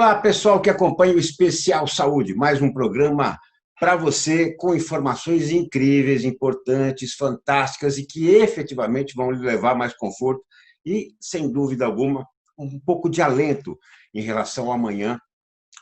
Olá, pessoal que acompanha o Especial Saúde, mais um programa para você com informações incríveis, importantes, fantásticas e que efetivamente vão lhe levar mais conforto e, sem dúvida alguma, um pouco de alento em relação ao amanhã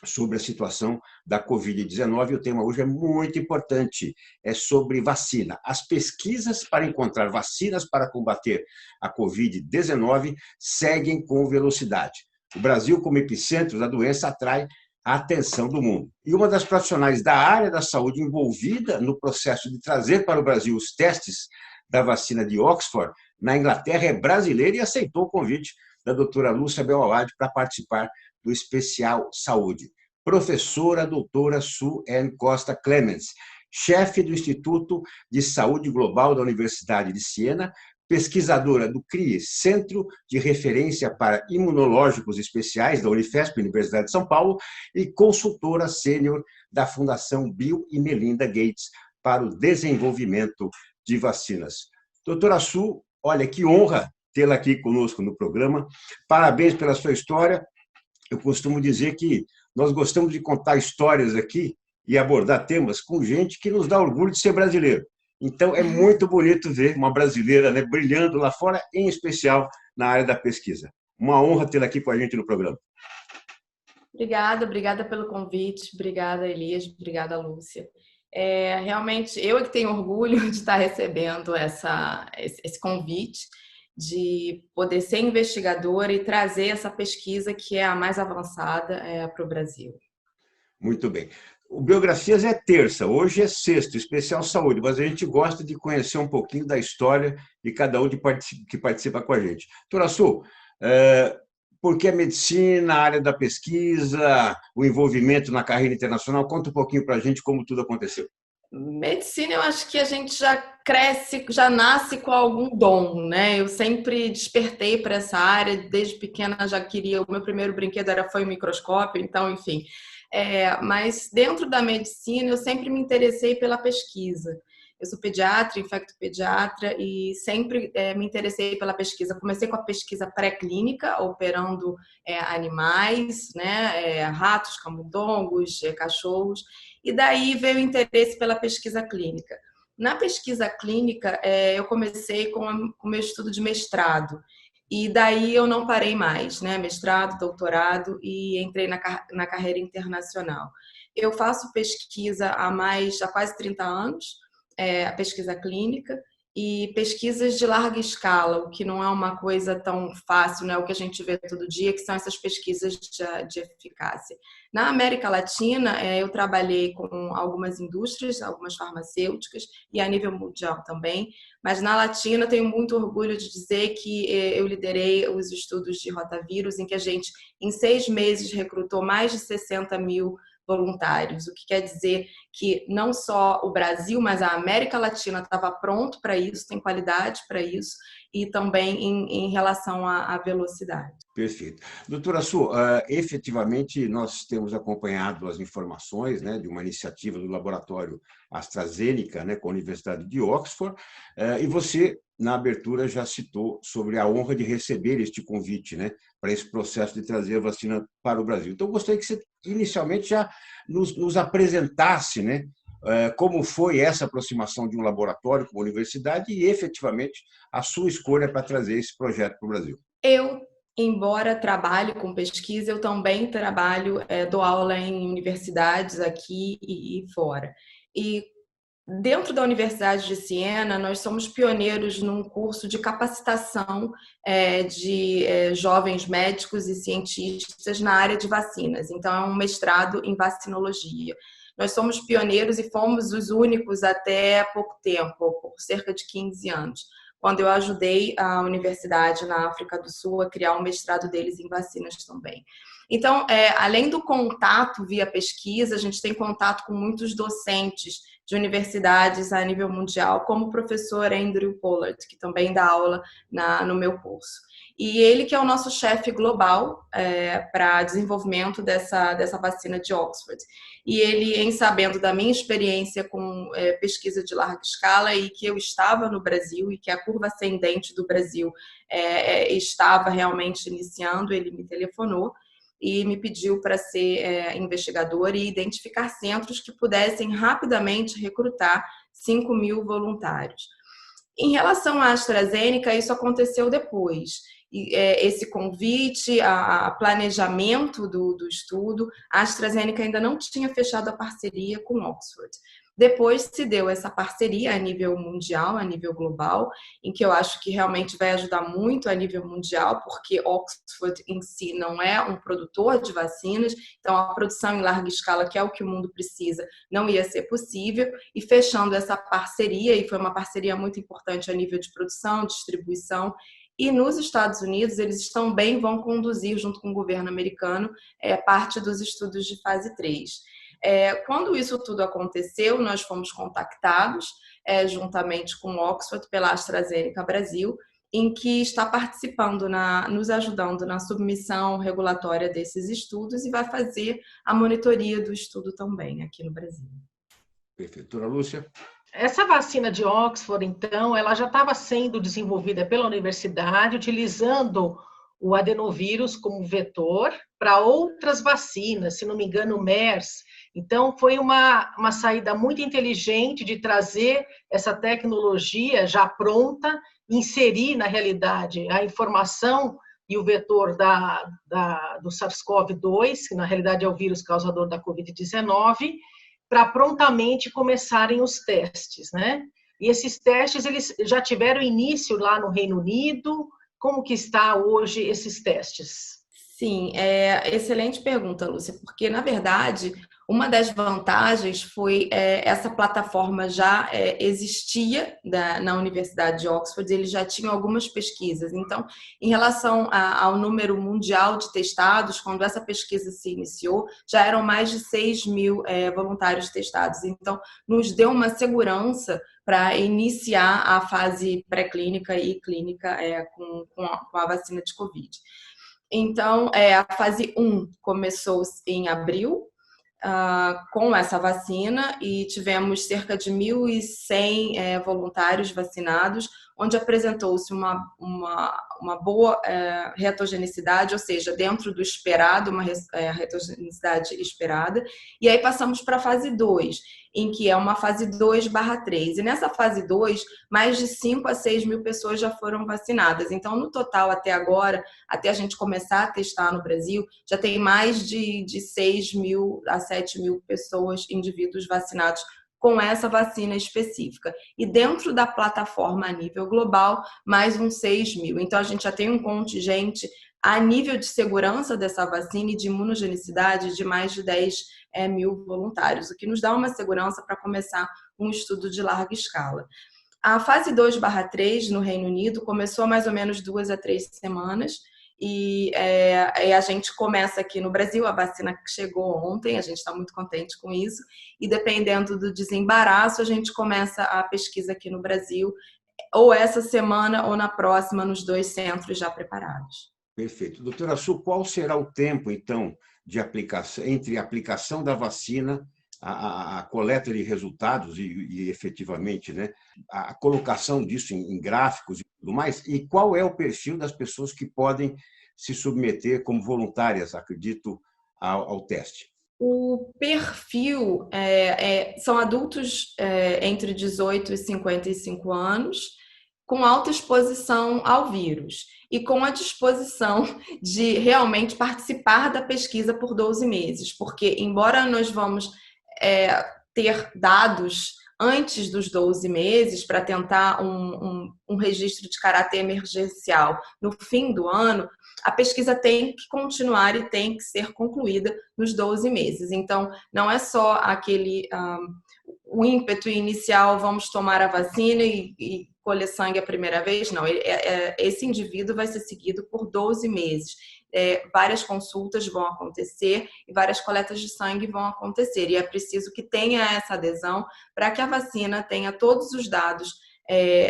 sobre a situação da Covid-19. O tema hoje é muito importante, é sobre vacina. As pesquisas para encontrar vacinas para combater a Covid-19 seguem com velocidade. O Brasil, como epicentro da doença, atrai a atenção do mundo. E uma das profissionais da área da saúde envolvida no processo de trazer para o Brasil os testes da vacina de Oxford, na Inglaterra, é brasileira e aceitou o convite da doutora Lúcia Belalade para participar do Especial Saúde. Professora doutora Sue Ann Costa Clements, chefe do Instituto de Saúde Global da Universidade de Siena, pesquisadora do CRIES, Centro de Referência para Imunológicos Especiais da Unifesp, Universidade de São Paulo, e consultora sênior da Fundação Bill e Melinda Gates para o desenvolvimento de vacinas. Doutora Sue, olha que honra tê-la aqui conosco no programa. Parabéns pela sua história. Eu costumo dizer que nós gostamos de contar histórias aqui e abordar temas com gente que nos dá orgulho de ser brasileiro. Então, é muito bonito ver uma brasileira, né, brilhando lá fora, em especial na área da pesquisa. Uma honra tê-la aqui com a gente no programa. Obrigada pelo convite. Obrigada, Elias. Obrigada, Lúcia. Realmente, eu é que tenho orgulho de estar recebendo esse convite, de poder ser investigadora e trazer essa pesquisa que é a mais avançada para o Brasil. Muito bem. O Biografias é terça, hoje é sexta, Especial Saúde, mas a gente gosta de conhecer um pouquinho da história de cada um que participa com a gente. Doutora Su, por que a medicina, a área da pesquisa, o envolvimento na carreira internacional? Conta um pouquinho para a gente como tudo aconteceu. Medicina, eu acho que a gente já cresce, já nasce com algum dom, né? Eu sempre despertei para essa área, desde pequena já queria, o meu primeiro brinquedo foi um microscópio, então, enfim. Mas dentro da medicina eu sempre me interessei pela pesquisa. Eu sou pediatra, infectopediatra e sempre me interessei pela pesquisa. Comecei com a pesquisa pré-clínica, operando animais, né, ratos, camundongos, cachorros, e daí veio o interesse pela pesquisa clínica. Na pesquisa clínica, eu comecei com o meu estudo de mestrado. E daí eu não parei mais, né? Mestrado, doutorado e entrei na carreira internacional. Eu faço pesquisa há quase 30 anos, a pesquisa clínica e pesquisas de larga escala, o que não é uma coisa tão fácil, né? O que a gente vê todo dia, que são essas pesquisas de eficácia. Na América Latina, eu trabalhei com algumas indústrias, algumas farmacêuticas e a nível mundial também, mas na Latina tenho muito orgulho de dizer que eu liderei os estudos de rotavírus, em que a gente, em 6 meses, recrutou mais de 60 mil voluntários, o que quer dizer que não só o Brasil, mas a América Latina estava pronto para isso, tem qualidade para isso, e também em relação à velocidade. Perfeito. Doutora Su, efetivamente nós temos acompanhado as informações, né, de uma iniciativa do laboratório AstraZeneca, né, com a Universidade de Oxford, e você, na abertura, já citou sobre a honra de receber este convite, né, para esse processo de trazer a vacina para o Brasil. Então, eu gostaria que você, inicialmente, já nos apresentasse, né, como foi essa aproximação de um laboratório com a universidade e, efetivamente, a sua escolha para trazer esse projeto para o Brasil. Embora trabalhe com pesquisa, eu também trabalho, dou aula em universidades aqui e fora. E dentro da Universidade de Siena, nós somos pioneiros num curso de capacitação de jovens médicos e cientistas na área de vacinas. Então, é um mestrado em vacinologia. Nós somos pioneiros e fomos os únicos até pouco tempo, por cerca de 15 anos, quando eu ajudei a universidade na África do Sul a criar um mestrado deles em vacinas também. Então, além do contato via pesquisa, a gente tem contato com muitos docentes de universidades a nível mundial, como o professor Andrew Pollard, que também dá aula no meu curso. E ele que é o nosso chefe global para desenvolvimento dessa vacina de Oxford. E ele, em sabendo da minha experiência com pesquisa de larga escala e que eu estava no Brasil e que a curva ascendente do Brasil estava realmente iniciando, ele me telefonou e me pediu para ser investigadora e identificar centros que pudessem rapidamente recrutar 5.000 voluntários. Em relação à AstraZeneca, isso aconteceu depois. Esse convite, a planejamento do estudo, a AstraZeneca ainda não tinha fechado a parceria com Oxford. Depois se deu essa parceria a nível mundial, a nível global, em que eu acho que realmente vai ajudar muito a nível mundial, porque Oxford em si não é um produtor de vacinas, então a produção em larga escala, que é o que o mundo precisa, não ia ser possível, e fechando essa parceria, e foi uma parceria muito importante a nível de produção, distribuição, e nos Estados Unidos eles também vão conduzir, junto com o governo americano, parte dos estudos de fase 3. Quando isso tudo aconteceu, nós fomos contactados juntamente com Oxford pela AstraZeneca Brasil, em que está participando, nos ajudando na submissão regulatória desses estudos e vai fazer a monitoria do estudo também aqui no Brasil. Perfeito. Doutora Lúcia? Essa vacina de Oxford, então, ela já estava sendo desenvolvida pela universidade, utilizando o adenovírus como vetor para outras vacinas, se não me engano, o MERS. Então, foi uma saída muito inteligente de trazer essa tecnologia já pronta, inserir, na realidade, a informação e o vetor do SARS-CoV-2, que na realidade é o vírus causador da Covid-19, para prontamente começarem os testes, né? E esses testes, eles já tiveram início lá no Reino Unido. Como que está hoje esses testes? Sim, excelente pergunta, Lúcia, porque, na verdade, uma das vantagens foi essa plataforma já existia na Universidade de Oxford, eles já tinham algumas pesquisas. Então, em relação ao número mundial de testados, quando essa pesquisa se iniciou, já eram mais de 6.000 voluntários testados. Então, nos deu uma segurança para iniciar a fase pré-clínica e clínica com a vacina de Covid. Então, a fase 1 começou em abril, com essa vacina, e tivemos cerca de 1.100 voluntários vacinados, onde apresentou-se uma boa reatogenicidade, ou seja, dentro do esperado, uma reatogenicidade esperada. E aí passamos para a fase 2, em que é uma fase 2/3. E nessa fase 2, mais de 5 a 6 mil pessoas já foram vacinadas. Então, no total, até agora, até a gente começar a testar no Brasil, já tem mais de 6 mil a 7 mil pessoas, indivíduos vacinados com essa vacina específica. E dentro da plataforma a nível global, mais uns 6 mil. Então, a gente já tem um contingente a nível de segurança dessa vacina e de imunogenicidade de mais de 10 mil voluntários, o que nos dá uma segurança para começar um estudo de larga escala. A fase 2/3 no Reino Unido começou há mais ou menos 2 a 3 semanas, e a gente começa aqui no Brasil, a vacina chegou ontem, a gente está muito contente com isso, e dependendo do desembaraço, a gente começa a pesquisa aqui no Brasil, ou essa semana ou na próxima, nos 2 centros já preparados. Perfeito. Doutora Su, qual será o tempo, então, de aplicação, entre a aplicação da vacina, a coleta de resultados e efetivamente, né, a colocação disso em gráficos e tudo mais? E qual é o perfil das pessoas que podem se submeter como voluntárias, acredito, ao teste? O perfil são adultos entre 18 e 55 anos, com alta exposição ao vírus e com a disposição de realmente participar da pesquisa por 12 meses, porque embora nós vamos ter dados antes dos 12 meses para tentar um registro de caráter emergencial no fim do ano, a pesquisa tem que continuar e tem que ser concluída nos 12 meses. Então, não é só aquele o ímpeto inicial, vamos tomar a vacina e colher sangue a primeira vez, não. Esse indivíduo vai ser seguido por 12 meses. Várias consultas vão acontecer e várias coletas de sangue vão acontecer. E é preciso que tenha essa adesão para que a vacina tenha todos os dados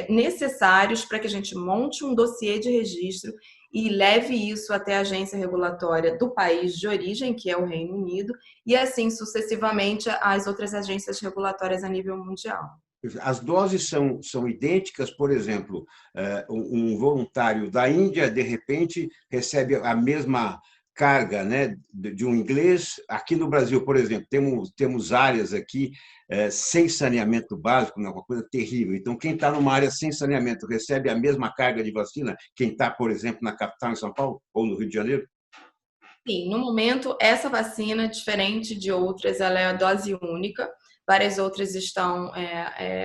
necessários para que a gente monte um dossiê de registro e leve isso até a agência regulatória do país de origem, que é o Reino Unido, e assim sucessivamente às outras agências regulatórias a nível mundial. As doses são idênticas, por exemplo, um voluntário da Índia, de repente, recebe a mesma carga, né, de um inglês. Aqui no Brasil, por exemplo, temos áreas aqui sem saneamento básico, é uma coisa terrível. Então, quem está numa área sem saneamento recebe a mesma carga de vacina quem está, por exemplo, na capital, em São Paulo, ou no Rio de Janeiro? Sim, no momento, essa vacina, diferente de outras, ela é a dose única. Várias outras estão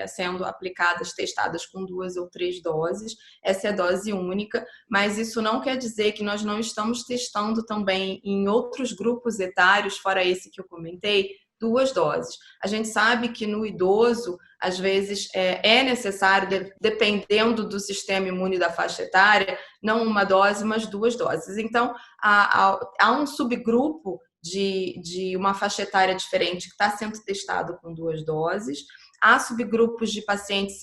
sendo aplicadas, testadas com 2 ou 3 doses. Essa é a dose única, mas isso não quer dizer que nós não estamos testando também em outros grupos etários, fora esse que eu comentei, 2 doses. A gente sabe que no idoso, às vezes, é necessário, dependendo do sistema imune da faixa etária, não uma dose, mas 2 doses. Então, há um subgrupo de uma faixa etária diferente que está sendo testado com 2 doses. Há subgrupos de pacientes,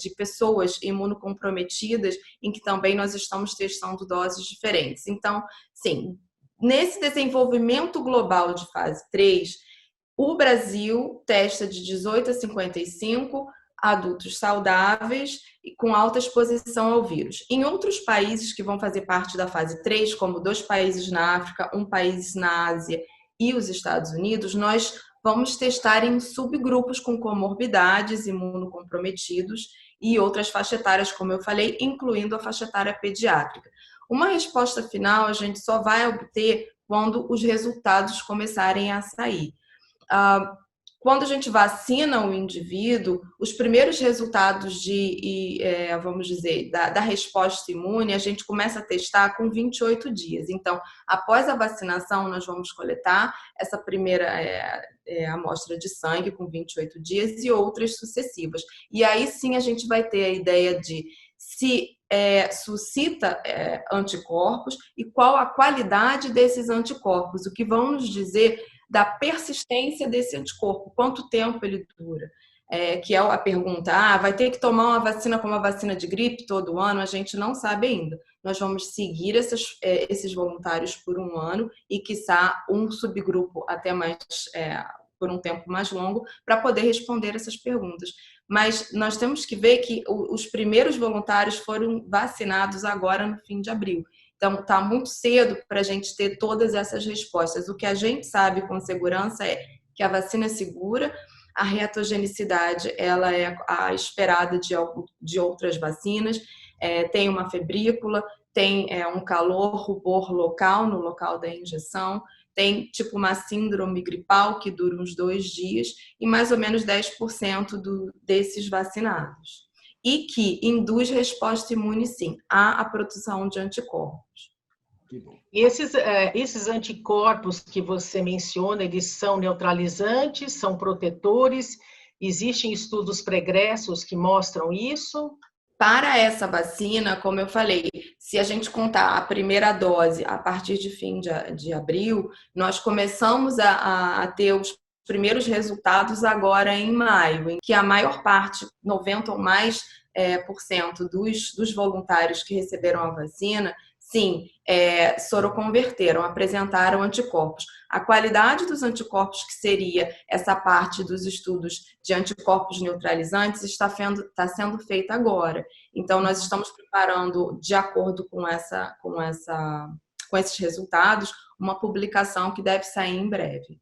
de pessoas imunocomprometidas, em que também nós estamos testando doses diferentes. Então, sim, nesse desenvolvimento global de fase 3, o Brasil testa de 18 a 55 adultos saudáveis e com alta exposição ao vírus. Em outros países que vão fazer parte da fase 3, como 2 países na África, 1 país na Ásia e os Estados Unidos, nós vamos testar em subgrupos com comorbidades, imunocomprometidos e outras faixas etárias, como eu falei, incluindo a faixa etária pediátrica. Uma resposta final a gente só vai obter quando os resultados começarem a sair. Quando a gente vacina o indivíduo, os primeiros resultados vamos dizer, da resposta imune, a gente começa a testar com 28 dias. Então, após a vacinação, nós vamos coletar essa primeira amostra de sangue com 28 dias e outras sucessivas. E aí sim a gente vai ter a ideia de se suscita anticorpos e qual a qualidade desses anticorpos, o que vão nos dizer da persistência desse anticorpo, quanto tempo ele dura. Que é a pergunta, vai ter que tomar uma vacina como a vacina de gripe todo ano? A gente não sabe ainda. Nós vamos seguir esses voluntários por 1 ano e, quiçá, um subgrupo até mais, por um tempo mais longo, para poder responder essas perguntas. Mas nós temos que ver que os primeiros voluntários foram vacinados agora no fim de abril. Então, está muito cedo para a gente ter todas essas respostas. O que a gente sabe com segurança é que a vacina é segura, a reatogenicidade ela é a esperada de outras vacinas, tem uma febrícula, tem um calor, rubor local no local da injeção, tem tipo uma síndrome gripal que dura uns 2 dias e mais ou menos 10% desses vacinados. E que induz resposta imune, sim, à produção de anticorpos. E esses anticorpos que você menciona, eles são neutralizantes, são protetores? Existem estudos pregressos que mostram isso? Para essa vacina, como eu falei, se a gente contar a primeira dose a partir de fim de abril, nós começamos a ter os primeiros resultados agora em maio, em que a maior parte, 90 ou mais por cento dos voluntários que receberam a vacina, sim, soroconverteram, apresentaram anticorpos. A qualidade dos anticorpos, que seria essa parte dos estudos de anticorpos neutralizantes, está sendo feita agora. Então, nós estamos preparando, de acordo com esses resultados, uma publicação que deve sair em breve.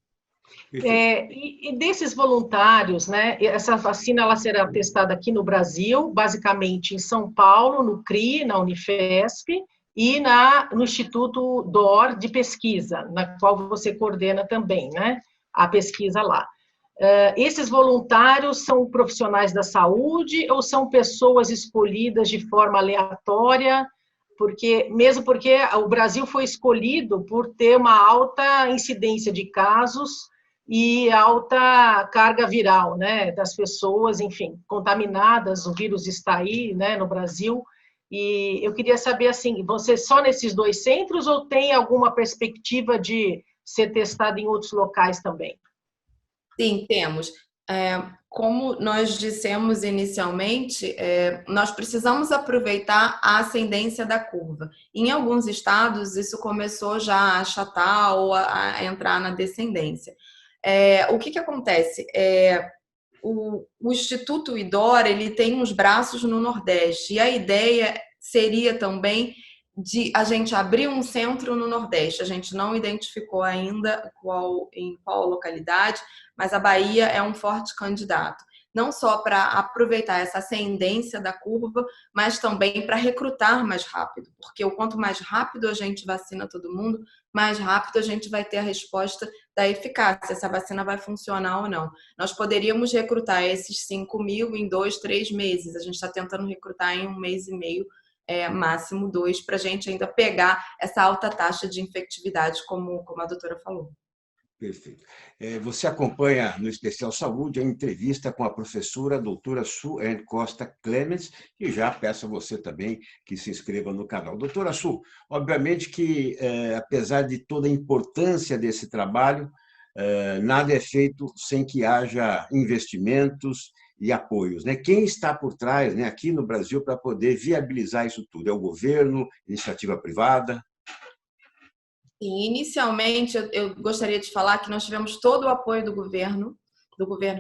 E desses voluntários, né? Essa vacina ela será testada aqui no Brasil, basicamente em São Paulo, no CRI, na Unifesp, e no Instituto DOR de Pesquisa, na qual você coordena também, né? A pesquisa lá. Esses voluntários são profissionais da saúde ou são pessoas escolhidas de forma aleatória? Mesmo porque o Brasil foi escolhido por ter uma alta incidência de casos e alta carga viral, né, das pessoas, enfim, contaminadas, o vírus está aí, né, no Brasil, e eu queria saber, assim, você só nesses 2 centros ou tem alguma perspectiva de ser testado em outros locais também? Sim, temos. Como nós dissemos inicialmente, nós precisamos aproveitar a ascendência da curva. Em alguns estados, isso começou já a achatar ou a entrar na descendência. O que acontece? O Instituto IDOR ele tem uns braços no Nordeste, e a ideia seria também de a gente abrir um centro no Nordeste. A gente não identificou ainda em qual localidade, mas a Bahia é um forte candidato. Não só para aproveitar essa ascendência da curva, mas também para recrutar mais rápido, porque o quanto mais rápido a gente vacina todo mundo, mais rápido a gente vai ter a resposta da eficácia, se a vacina vai funcionar ou não. Nós poderíamos recrutar esses 5.000 em 2, 3 meses, a gente está tentando recrutar em 1 mês e meio, máximo 2, para a gente ainda pegar essa alta taxa de infectividade, como a doutora falou. Perfeito. Você acompanha no Especial Saúde a entrevista com a professora doutora Sue Costa Clements, e já peço a você também que se inscreva no canal. Doutora Sue, obviamente que, apesar de toda a importância desse trabalho, nada é feito sem que haja investimentos e apoios, né? Quem está por trás, né, aqui no Brasil, para poder viabilizar isso tudo? É o governo, iniciativa privada? E, inicialmente, eu gostaria de falar que nós tivemos todo o apoio do governo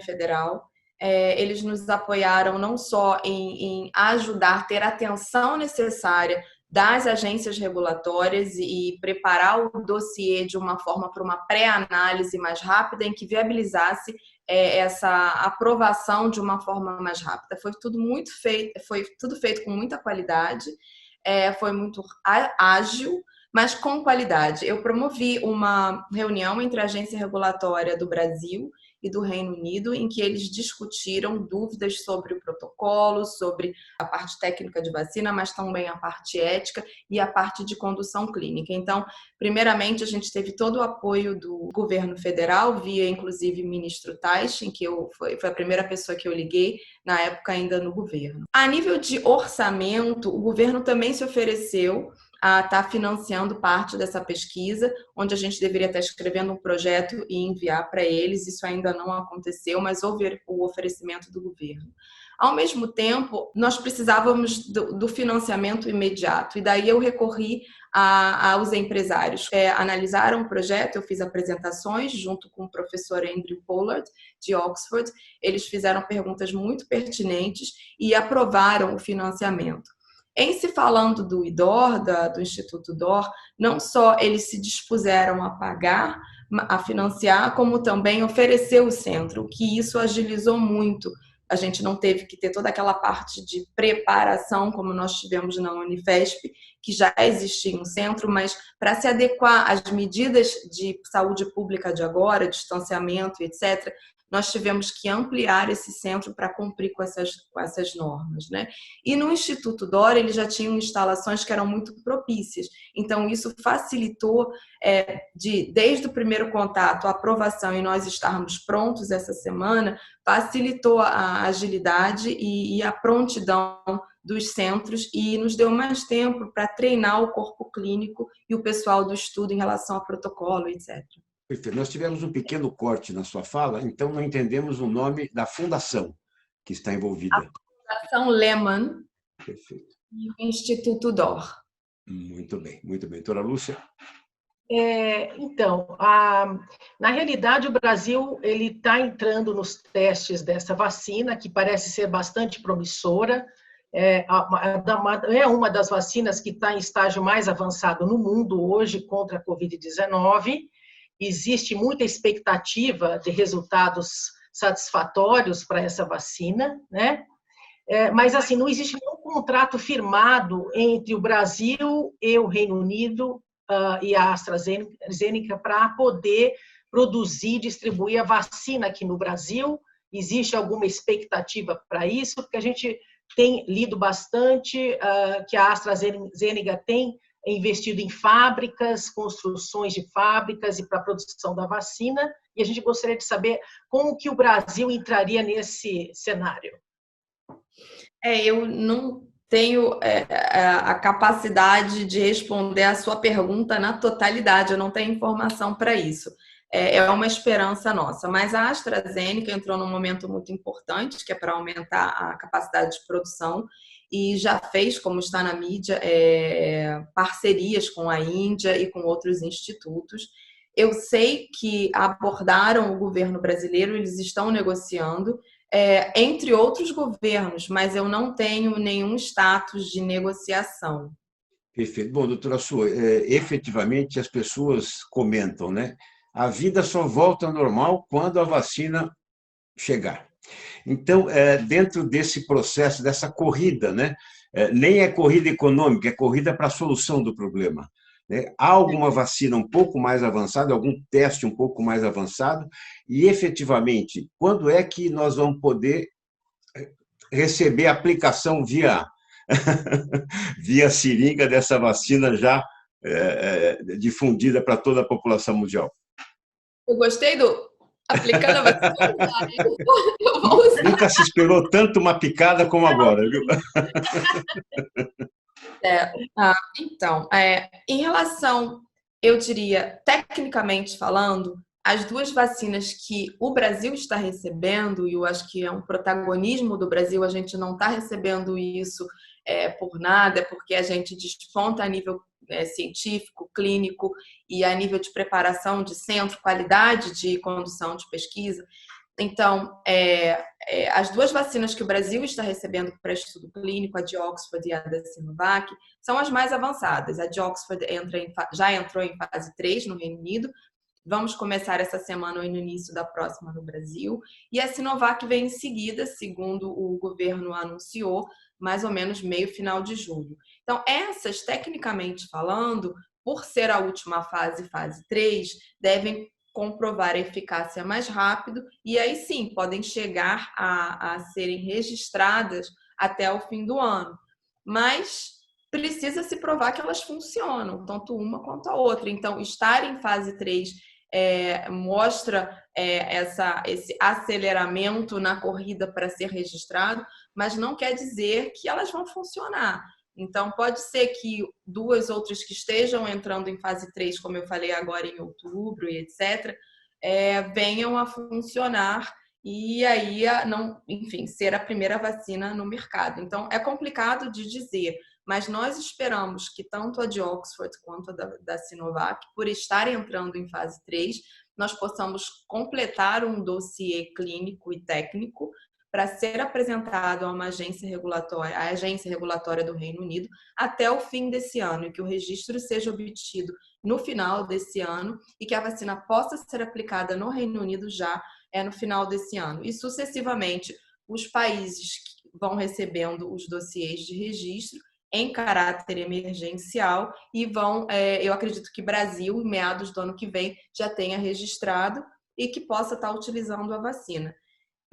federal. Eles nos apoiaram não só em ajudar, ter a atenção necessária das agências regulatórias e preparar o dossiê de uma forma para uma pré-análise mais rápida, em que viabilizasse essa aprovação de uma forma mais rápida. Foi tudo feito com muita qualidade, foi muito ágil, mas com qualidade. Eu promovi uma reunião entre a Agência Regulatória do Brasil e do Reino Unido, em que eles discutiram dúvidas sobre o protocolo, sobre a parte técnica de vacina, mas também a parte ética e a parte de condução clínica. Então, primeiramente, a gente teve todo o apoio do governo federal, via inclusive o ministro Taish, que foi a primeira pessoa que eu liguei, na época ainda no governo. A nível de orçamento, o governo também se ofereceu a estar financiando parte dessa pesquisa, onde a gente deveria estar escrevendo um projeto e enviar para eles. Isso ainda não aconteceu, mas houve o oferecimento do governo. Ao mesmo tempo, nós precisávamos do financiamento imediato, e daí eu recorri aos empresários. Analisaram o projeto, eu fiz apresentações junto com o professor Andrew Pollard, de Oxford. Eles fizeram perguntas muito pertinentes e aprovaram o financiamento. Em se falando do IDOR, do Instituto DOR, não só eles se dispuseram a pagar, a financiar, como também oferecer o centro, que isso agilizou muito. A gente não teve que ter toda aquela parte de preparação, como nós tivemos na Unifesp, que já existia um centro, mas para se adequar às medidas de saúde pública de agora, distanciamento, etc., nós tivemos que ampliar esse centro para cumprir com essas normas, né? E no Instituto DOR, eles já tinham instalações que eram muito propícias. Então, isso facilitou, desde o primeiro contato, a aprovação e nós estarmos prontos essa semana, facilitou a agilidade e a prontidão dos centros e nos deu mais tempo para treinar o corpo clínico e o pessoal do estudo em relação ao protocolo, etc. Perfeito. Nós tivemos um pequeno corte na sua fala, então não entendemos o nome da fundação que está envolvida. A Fundação Lehman. Perfeito. E o Instituto DOR. Muito bem. Doutora Lúcia? Então, na realidade, o Brasil está entrando nos testes dessa vacina, que parece ser bastante promissora. É uma das vacinas que está em estágio mais avançado no mundo hoje contra a Covid-19. Existe muita expectativa de resultados satisfatórios para essa vacina, né? Mas, assim, não existe nenhum contrato firmado entre o Brasil e o Reino Unido e a AstraZeneca para poder produzir e distribuir a vacina aqui no Brasil. Existe alguma expectativa para isso? Porque a gente tem lido bastante que a AstraZeneca tem investido em fábricas, construções de fábricas e para a produção da vacina, e a gente gostaria de saber como que o Brasil entraria nesse cenário. Eu não tenho a capacidade de responder a sua pergunta na totalidade, eu não tenho informação para isso. É uma esperança nossa, mas a AstraZeneca entrou num momento muito importante, que é para aumentar a capacidade de produção, e já fez, como está na mídia, parcerias com a Índia e com outros institutos. Eu sei que abordaram o governo brasileiro, eles estão negociando, entre outros governos, mas eu não tenho nenhum status de negociação. Perfeito. Bom, doutora Sua, efetivamente as pessoas comentam, né? A vida só volta ao normal quando a vacina chegar. Então, dentro desse processo, dessa corrida, né? Nem é corrida econômica, é corrida para a solução do problema. Né? Há alguma vacina um pouco mais avançada, algum teste um pouco mais avançado, e efetivamente, quando é que nós vamos poder receber a aplicação via seringa dessa vacina já difundida para toda a população mundial? Eu gostei do aplicando a vacina. Eu vou usar. Nunca se esperou tanto uma picada como agora, viu? Então, em relação, eu diria, tecnicamente falando, as duas vacinas que o Brasil está recebendo, e eu acho que é um protagonismo do Brasil, a gente não está recebendo isso por nada, é porque a gente desponta a nível científico, clínico e a nível de preparação de centro, qualidade de condução de pesquisa. Então, as duas vacinas que o Brasil está recebendo para estudo clínico, a de Oxford e a da Sinovac, são as mais avançadas. A de Oxford já entrou em fase 3 no Reino Unido. Vamos começar essa semana ou no início da próxima no Brasil. E a Sinovac vem em seguida, segundo o governo anunciou, mais ou menos meio final de julho. Então, essas, tecnicamente falando, por ser a última fase 3, devem comprovar a eficácia mais rápido e aí sim podem chegar a serem registradas até o fim do ano. Mas precisa se provar que elas funcionam, tanto uma quanto a outra. Então, estar em fase 3 mostra esse aceleramento na corrida para ser registrado, mas não quer dizer que elas vão funcionar. Então, pode ser que duas outras que estejam entrando em fase 3, como eu falei agora em outubro e etc., venham a funcionar e aí, enfim, ser a primeira vacina no mercado. Então, é complicado de dizer, mas nós esperamos que tanto a de Oxford quanto a da Sinovac, por estar entrando em fase 3, nós possamos completar um dossiê clínico e técnico para ser apresentado a uma agência regulatória, a agência regulatória do Reino Unido, até o fim desse ano, e que o registro seja obtido no final desse ano e que a vacina possa ser aplicada no Reino Unido já no final desse ano. E sucessivamente, os países vão recebendo os dossiês de registro em caráter emergencial e eu acredito que Brasil, em meados do ano que vem, já tenha registrado e que possa estar utilizando a vacina.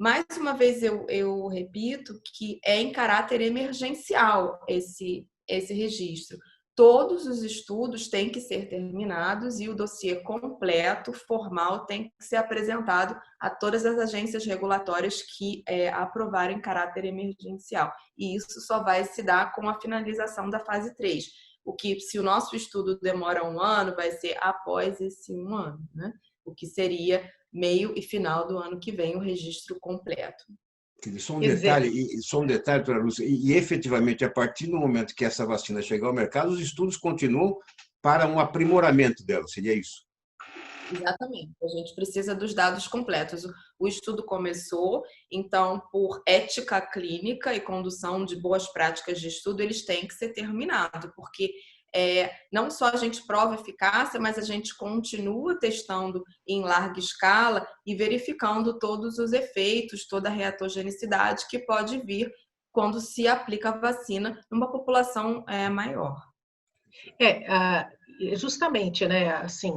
Mais uma vez, eu repito que é em caráter emergencial esse registro. Todos os estudos têm que ser terminados e o dossiê completo, formal, tem que ser apresentado a todas as agências regulatórias que aprovarem caráter emergencial. E isso só vai se dar com a finalização da fase 3. O que, se o nosso estudo demora 1 ano, vai ser após esse 1 ano, né? O que seria meio e final do ano que vem o registro completo. Só um detalhe, doutora Lúcia, e efetivamente, a partir do momento que essa vacina chegar ao mercado, os estudos continuam para um aprimoramento dela, seria isso? Exatamente, a gente precisa dos dados completos. O estudo começou, então, por ética clínica e condução de boas práticas de estudo, eles têm que ser terminados, porque não só a gente prova eficácia, mas a gente continua testando em larga escala e verificando todos os efeitos, toda a reatogenicidade que pode vir quando se aplica a vacina numa população maior. Justamente, né? Assim,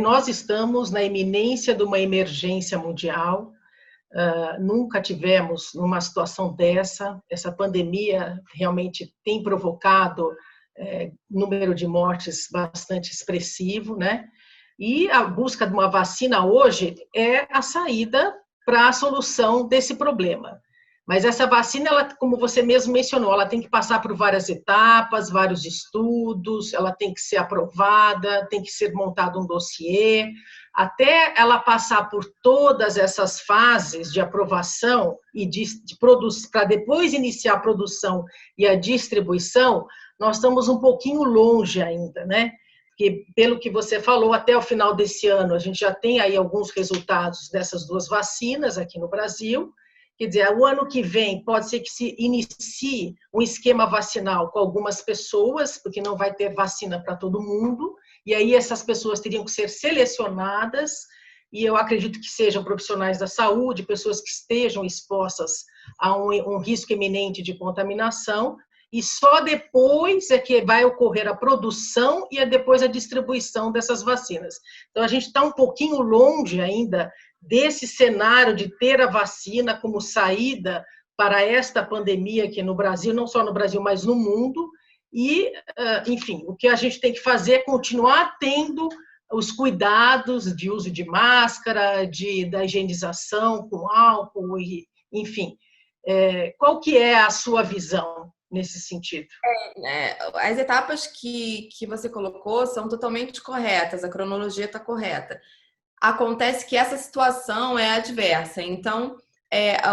nós estamos na iminência de uma emergência mundial. Nunca tivemos numa situação dessa. Essa pandemia realmente tem provocado número de mortes bastante expressivo, né? E a busca de uma vacina hoje é a saída para a solução desse problema. Mas essa vacina, ela, como você mesmo mencionou, ela tem que passar por várias etapas, vários estudos, ela tem que ser aprovada, tem que ser montado um dossiê, até ela passar por todas essas fases de aprovação e de produção, para depois iniciar a produção e a distribuição, nós estamos um pouquinho longe ainda, né? Porque, pelo que você falou, até o final desse ano, a gente já tem aí alguns resultados dessas duas vacinas aqui no Brasil, Quer dizer, o ano que vem pode ser que se inicie um esquema vacinal com algumas pessoas, porque não vai ter vacina para todo mundo, e aí essas pessoas teriam que ser selecionadas, e eu acredito que sejam profissionais da saúde, pessoas que estejam expostas a um risco iminente de contaminação, e só depois é que vai ocorrer a produção e depois a distribuição dessas vacinas. Então, a gente está um pouquinho longe ainda desse cenário de ter a vacina como saída para esta pandemia aqui no Brasil, não só no Brasil, mas no mundo. E, enfim, o que a gente tem que fazer é continuar tendo os cuidados de uso de máscara, da higienização com álcool, e, enfim. Qual que é a sua visão nesse sentido? As etapas que você colocou são totalmente corretas, a cronologia está correta. Acontece que essa situação é adversa, então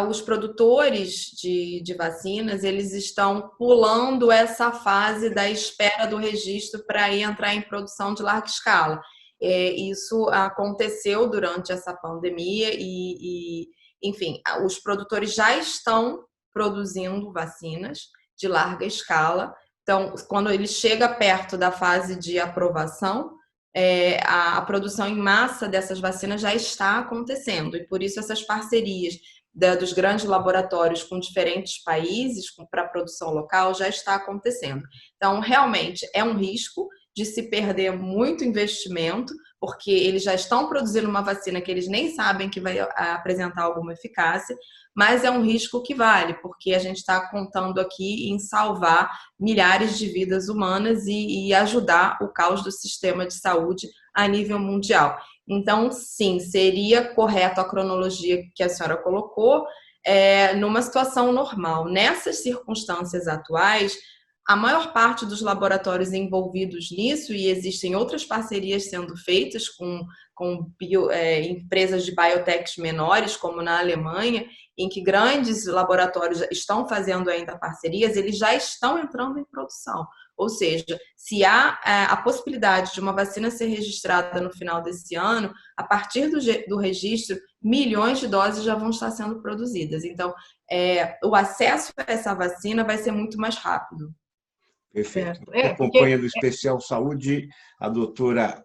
os produtores de vacinas, eles estão pulando essa fase da espera do registro para entrar em produção de larga escala. Isso aconteceu durante essa pandemia e, enfim, os produtores já estão produzindo vacinas de larga escala. Então, quando ele chega perto da fase de aprovação, a produção em massa dessas vacinas já está acontecendo. E por isso essas parcerias dos grandes laboratórios com diferentes países para a produção local já está acontecendo. Então, realmente, é um risco de se perder muito investimento, porque eles já estão produzindo uma vacina que eles nem sabem que vai apresentar alguma eficácia, mas é um risco que vale, porque a gente está contando aqui em salvar milhares de vidas humanas e ajudar o caos do sistema de saúde a nível mundial. Então, sim, seria correto a cronologia que a senhora colocou, numa situação normal. Nessas circunstâncias atuais, a maior parte dos laboratórios envolvidos nisso, e existem outras parcerias sendo feitas com empresas de biotechs menores, como na Alemanha, em que grandes laboratórios estão fazendo ainda parcerias, eles já estão entrando em produção. Ou seja, se há a possibilidade de uma vacina ser registrada no final desse ano, a partir do registro, milhões de doses já vão estar sendo produzidas. Então, o acesso a essa vacina vai ser muito mais rápido. Perfeito. Acompanha do Especial Saúde a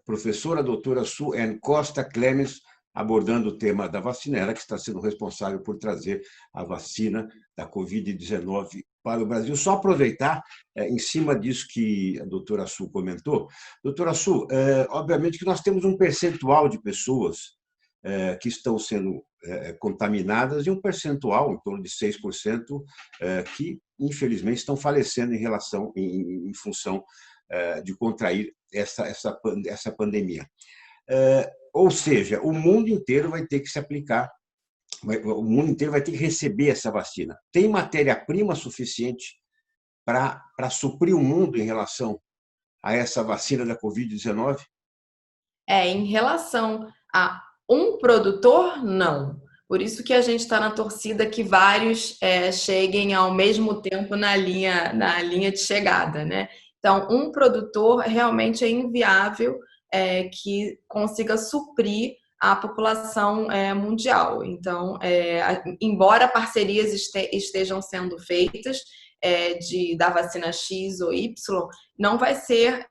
professora doutora Sue Costa Clemens, abordando o tema da vacina, ela que está sendo responsável por trazer a vacina da Covid-19 para o Brasil. Só aproveitar, em cima disso que a doutora Sue comentou, doutora Sue, obviamente que nós temos um percentual de pessoas que estão sendo contaminadas e um percentual, em torno de 6%, que, infelizmente, estão falecendo em função de contrair essa pandemia. Ou seja, o mundo inteiro vai ter que se aplicar, o mundo inteiro vai ter que receber essa vacina. Tem matéria-prima suficiente para suprir o mundo em relação a essa vacina da Covid-19? Em relação a um produtor, não. Por isso que a gente está na torcida que vários cheguem ao mesmo tempo na linha de chegada, né? Então, um produtor realmente é inviável que consiga suprir a população mundial. Então, embora parcerias estejam sendo feitas da vacina X ou Y, não vai ser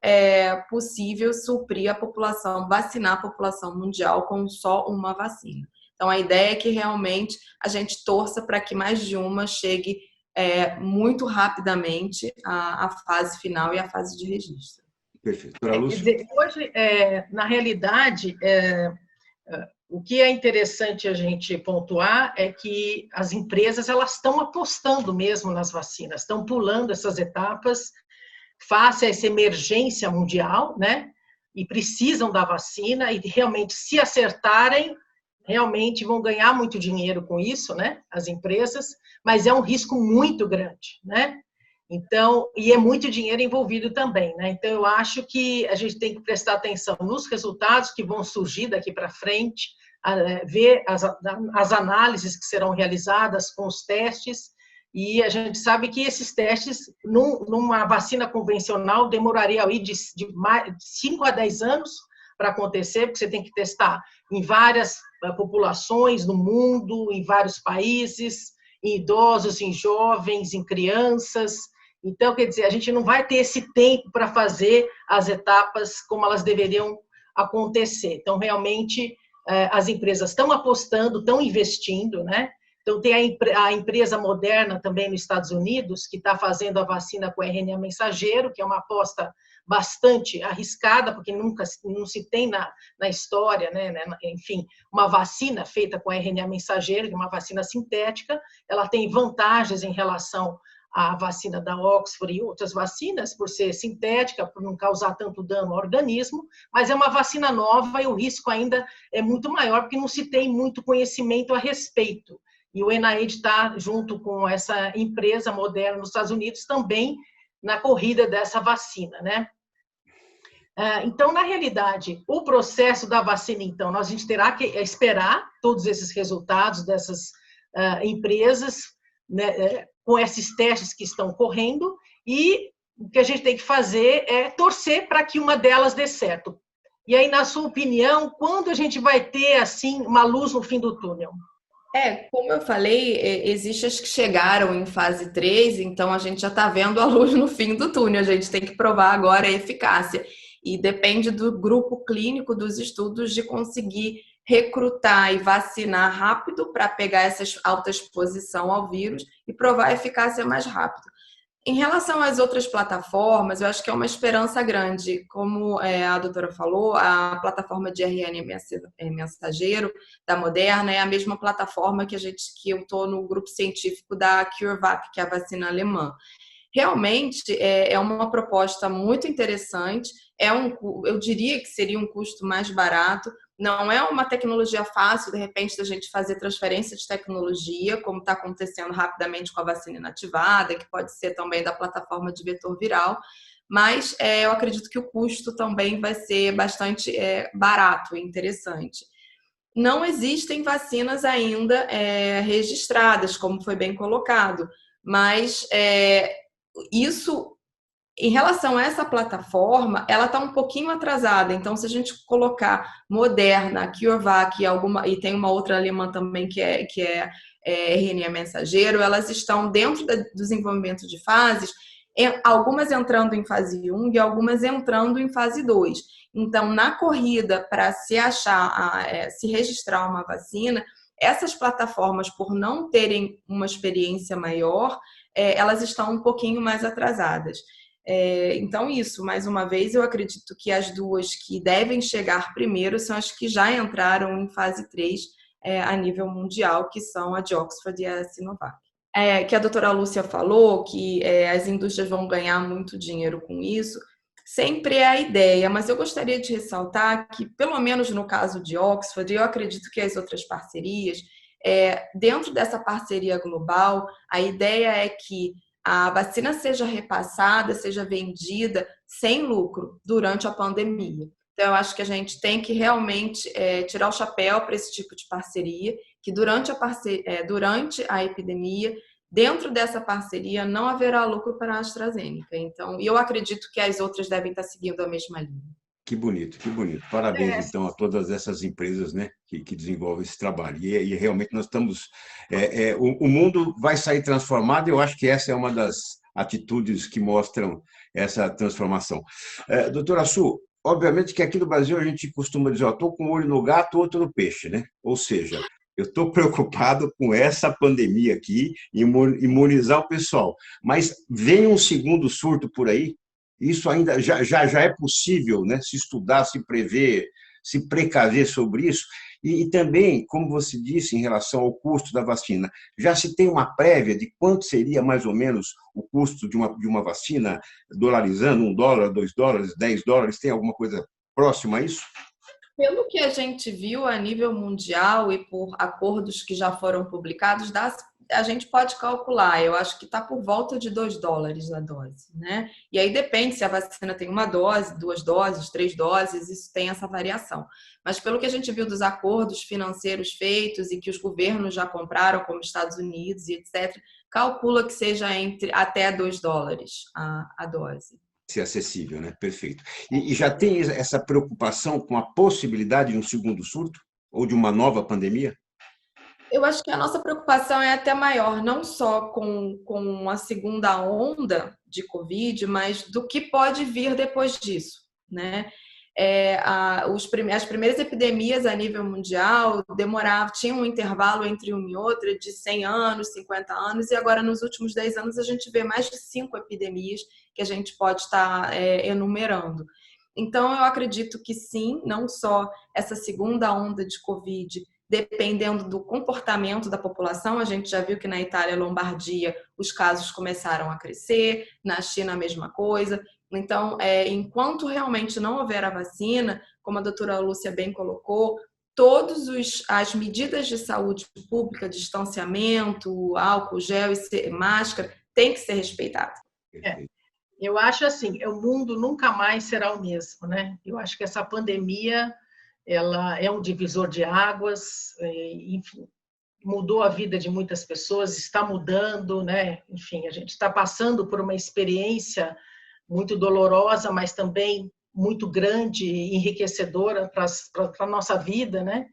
possível suprir a população, vacinar a população mundial com só uma vacina. Então, a ideia é que realmente a gente torça para que mais de uma chegue muito rapidamente à fase final e à fase de registro. Perfeito. Quer dizer, hoje, na realidade, o que é interessante a gente pontuar é que as empresas elas estão apostando mesmo nas vacinas, estão pulando essas etapas face a essa emergência mundial, né? E precisam da vacina e realmente, se acertarem, realmente vão ganhar muito dinheiro com isso, né? As empresas, mas é um risco muito grande, né? Então, e é muito dinheiro envolvido também, né? Então, eu acho que a gente tem que prestar atenção nos resultados que vão surgir daqui para frente, ver as análises que serão realizadas com os testes, e a gente sabe que esses testes, numa vacina convencional, demoraria aí de 5 a 10 anos para acontecer, porque você tem que testar em várias populações no mundo, em vários países. em idosos, em jovens, em crianças. Então, quer dizer, a gente não vai ter esse tempo para fazer as etapas como elas deveriam acontecer. Então, realmente, as empresas estão apostando, estão investindo, né? Então, tem a empresa Moderna também nos Estados Unidos, que está fazendo a vacina com RNA mensageiro, que é uma aposta bastante arriscada, porque nunca não se tem na história, né? Enfim, uma vacina feita com RNA mensageiro, que é uma vacina sintética, ela tem vantagens em relação à vacina da Oxford e outras vacinas, por ser sintética, por não causar tanto dano ao organismo, mas é uma vacina nova e o risco ainda é muito maior, porque não se tem muito conhecimento a respeito. E o NIH está, junto com essa empresa Moderna nos Estados Unidos, também na corrida dessa vacina, né? Então, na realidade, o processo da vacina, então, a gente terá que esperar todos esses resultados dessas empresas, né, com esses testes que estão correndo, e o que a gente tem que fazer é torcer para que uma delas dê certo. E aí, na sua opinião, quando a gente vai ter, assim, uma luz no fim do túnel? Como eu falei, existem as que chegaram em fase 3, então a gente já está vendo a luz no fim do túnel, a gente tem que provar agora a eficácia. E depende do grupo clínico dos estudos de conseguir recrutar e vacinar rápido para pegar essa alta exposição ao vírus e provar a eficácia mais rápido. Em relação às outras plataformas, eu acho que é uma esperança grande. Como a doutora falou, a plataforma de RNA mensageiro da Moderna é a mesma plataforma que eu estou no grupo científico da CureVac, que é a vacina alemã. Realmente é uma proposta muito interessante, eu diria que seria um custo mais barato, não é uma tecnologia fácil, de repente, da gente fazer transferência de tecnologia, como está acontecendo rapidamente com a vacina inativada, que pode ser também da plataforma de vetor viral, mas eu acredito que o custo também vai ser bastante barato e interessante. Não existem vacinas ainda registradas, como foi bem colocado, mas isso, em relação a essa plataforma, ela está um pouquinho atrasada. Então, se a gente colocar Moderna, CureVac e tem uma outra alemã também que é RNA mensageiro, elas estão dentro do desenvolvimento de fases, algumas entrando em fase 1 e algumas entrando em fase 2. Então, na corrida para se registrar uma vacina, essas plataformas, por não terem uma experiência maior, elas estão um pouquinho mais atrasadas. Então, isso, mais uma vez, eu acredito que as duas que devem chegar primeiro são as que já entraram em fase 3 a nível mundial, que são a de Oxford e a Sinovac. Que a doutora Lúcia falou que as indústrias vão ganhar muito dinheiro com isso, sempre é a ideia, mas eu gostaria de ressaltar que, pelo menos no caso de Oxford, eu acredito que as outras parcerias, dentro dessa parceria global, a ideia é que a vacina seja repassada, seja vendida sem lucro durante a pandemia. Então, eu acho que a gente tem que realmente tirar o chapéu para esse tipo de parceria, que durante a epidemia, dentro dessa parceria, não haverá lucro para a AstraZeneca. Então, eu acredito que as outras devem estar seguindo a mesma linha. Que bonito, que bonito. Parabéns, então, a todas essas empresas, né, que desenvolvem esse trabalho. E realmente nós estamos... o mundo vai sair transformado, e eu acho que essa é uma das atitudes que mostram essa transformação. Doutora Su, obviamente que aqui no Brasil a gente costuma dizer, estou com um olho no gato, outro no peixe, né? Ou seja, eu estou preocupado com essa pandemia aqui, imunizar o pessoal. Mas vem um segundo surto por aí? Isso ainda já é possível, né, se estudar, se prever, se precaver sobre isso. E também, como você disse, em relação ao custo da vacina, já se tem uma prévia de quanto seria mais ou menos o custo de uma vacina, dolarizando, $1, $2, $10, tem alguma coisa próxima a isso? Pelo que a gente viu a nível mundial e por acordos que já foram publicados, a gente pode calcular, eu acho que está por volta de $2 a dose, né? E aí depende se a vacina tem uma dose, 2 doses, 3 doses, isso tem essa variação. Mas pelo que a gente viu dos acordos financeiros feitos e que os governos já compraram, como Estados Unidos e etc., calcula que seja até $2 a dose. Ser acessível, né? Perfeito. E já tem essa preocupação com a possibilidade de um segundo surto ou de uma nova pandemia? Eu acho que a nossa preocupação é até maior, não só com a segunda onda de Covid, mas do que pode vir depois disso, né? As primeiras epidemias a nível mundial tinham um intervalo entre uma e outra de 100 anos, 50 anos, e agora nos últimos 10 anos a gente vê mais de 5 epidemias que a gente pode estar enumerando. Então, eu acredito que sim, não só essa segunda onda de Covid, dependendo do comportamento da população, a gente já viu que na Itália, Lombardia, os casos começaram a crescer, na China a mesma coisa. Então, enquanto realmente não houver a vacina, como a doutora Lúcia bem colocou, todas as medidas de saúde pública, distanciamento, álcool, gel e máscara, tem que ser respeitadas. Eu acho assim, o mundo nunca mais será o mesmo, né? Eu acho que essa pandemia, ela é um divisor de águas, enfim, mudou a vida de muitas pessoas, está mudando, né? Enfim, a gente está passando por uma experiência muito dolorosa, mas também muito grande e enriquecedora para a nossa vida, né?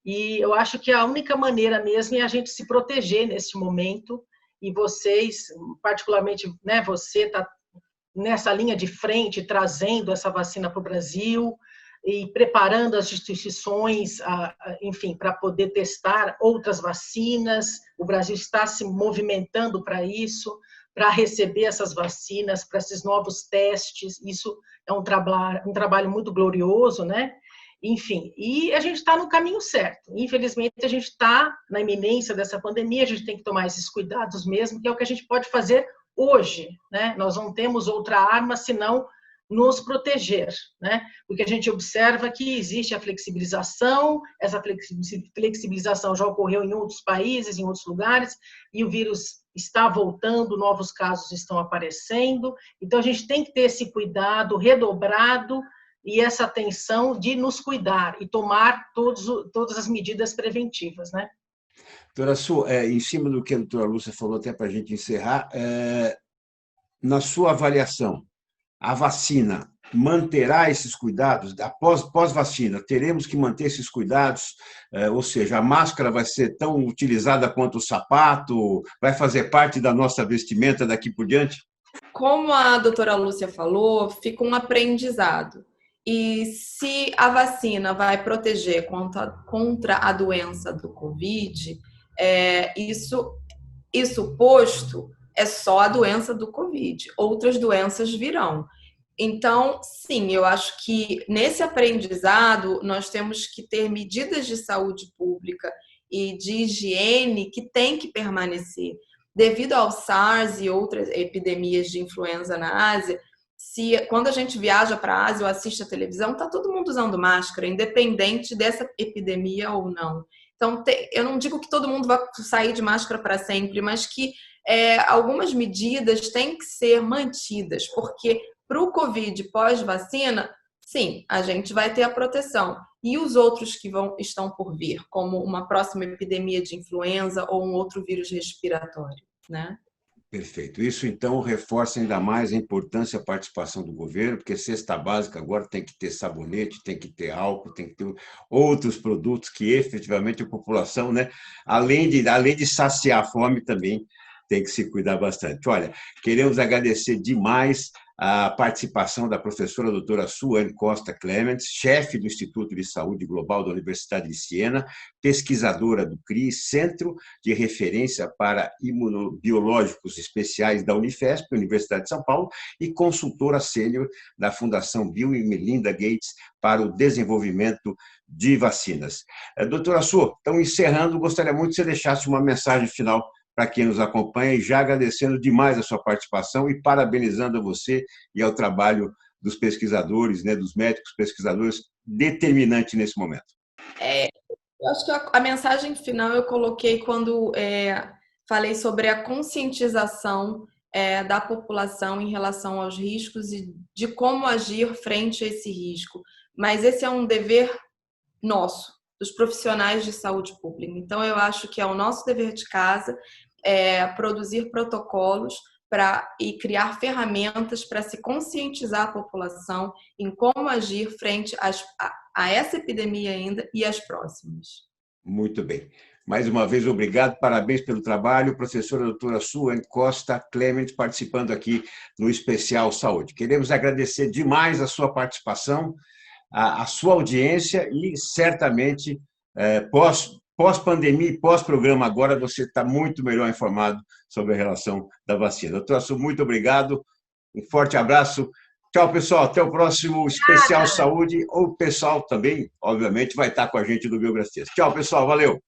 E eu acho que a única maneira mesmo é a gente se proteger nesse momento, e vocês, particularmente, né, você está nessa linha de frente, trazendo essa vacina para o Brasil e preparando as instituições, enfim, para poder testar outras vacinas. O Brasil está se movimentando para isso, para receber essas vacinas, para esses novos testes. Isso é um trabalho muito glorioso, né? Enfim, e a gente está no caminho certo. Infelizmente, a gente está na iminência dessa pandemia, a gente tem que tomar esses cuidados mesmo, que é o que a gente pode fazer hoje, né? Nós não temos outra arma senão nos proteger, né? Porque a gente observa que existe a flexibilização, essa flexibilização já ocorreu em outros países, em outros lugares, e o vírus está voltando, novos casos estão aparecendo, então a gente tem que ter esse cuidado redobrado e essa atenção de nos cuidar e tomar todas as medidas preventivas, né? Doutora Su, em cima do que a doutora Lúcia falou, até para a gente encerrar, na sua avaliação, a vacina manterá esses cuidados? Pós-vacina, teremos que manter esses cuidados? Ou seja, a máscara vai ser tão utilizada quanto o sapato? Vai fazer parte da nossa vestimenta daqui por diante? Como a doutora Lúcia falou, fica um aprendizado. E se a vacina vai proteger contra a doença do Covid, isso posto, é só a doença do Covid. Outras doenças virão. Então, sim, eu acho que nesse aprendizado nós temos que ter medidas de saúde pública e de higiene que têm que permanecer. Devido ao SARS e outras epidemias de influenza na Ásia, quando a gente viaja para a Ásia ou assiste a televisão, está todo mundo usando máscara, independente dessa epidemia ou não. Então, eu não digo que todo mundo vai sair de máscara para sempre, mas que algumas medidas têm que ser mantidas, porque para o Covid pós-vacina, sim, a gente vai ter a proteção. E os outros que estão por vir, como uma próxima epidemia de influenza ou um outro vírus respiratório, né? Perfeito. Isso, então, reforça ainda mais a importância da participação do governo, porque cesta básica agora tem que ter sabonete, tem que ter álcool, tem que ter outros produtos que efetivamente a população, né, além de saciar a fome, também tem que se cuidar bastante. Olha, queremos agradecer demais a participação da professora doutora Suane Costa Clements, chefe do Instituto de Saúde Global da Universidade de Siena, pesquisadora do CRI, Centro de Referência para Imunobiológicos Especiais da Unifesp, Universidade de São Paulo, e consultora sênior da Fundação Bill e Melinda Gates para o desenvolvimento de vacinas. Doutora Su, então, encerrando, gostaria muito que você deixasse uma mensagem final para quem nos acompanha, e já agradecendo demais a sua participação e parabenizando a você e ao trabalho dos pesquisadores, né, dos médicos pesquisadores, determinante nesse momento. Eu acho que a mensagem final eu coloquei quando falei sobre a conscientização da população em relação aos riscos e de como agir frente a esse risco. Mas esse é um dever nosso, dos profissionais de saúde pública. Então, eu acho que é o nosso dever de casa produzir protocolos e criar ferramentas para se conscientizar a população em como agir frente a essa epidemia ainda e as próximas. Muito bem. Mais uma vez, obrigado, parabéns pelo trabalho. Professora doutora Suelen Costa Clement, participando aqui no Especial Saúde. Queremos agradecer demais a sua participação, a sua audiência e, certamente, pós-pandemia e pós-programa agora, você está muito melhor informado sobre a relação da vacina. Doutora Su, muito obrigado, um forte abraço. Tchau, pessoal, até o próximo Especial Saúde. O pessoal também, obviamente, vai estar com a gente do Biogracias. Tchau, pessoal, valeu!